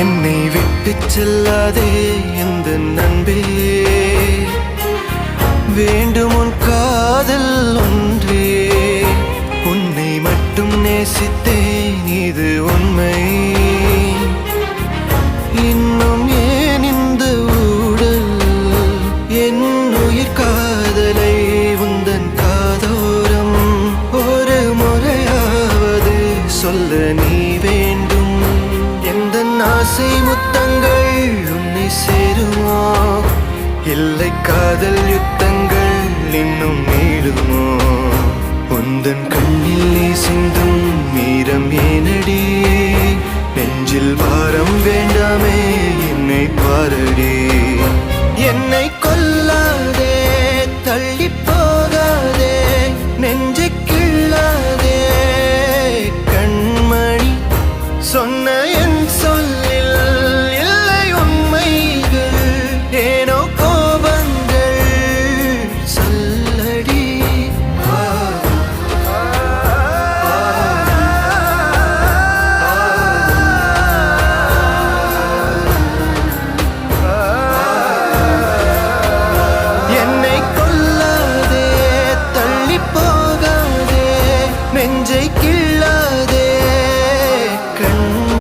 என்னை விட்டு செல்லாதே எந்த நண்பே, வேண்டும் உன் காதல் ஒன்றே. உன்னை மட்டும் நேசித்தேன் இது உண்மை. இன்னும் ஏன் இந்த ஊடல் என் உயிர் காதலை உந்தன் காதோரம் ஒரு முறையாவது சொல்ல நீ வேண்டும். எந்த ஆசை முத்தங்கள் உன்னை சேருமோ, இல்லை காதல் யுத்தங்கள் இன்னும் நீடுமோ. உந்தன் கண்ணில் நீ சிந்தும் மீரம் ஏனடி, நெஞ்சில் பாரம் வேண்டாமே என்னை பாரடி.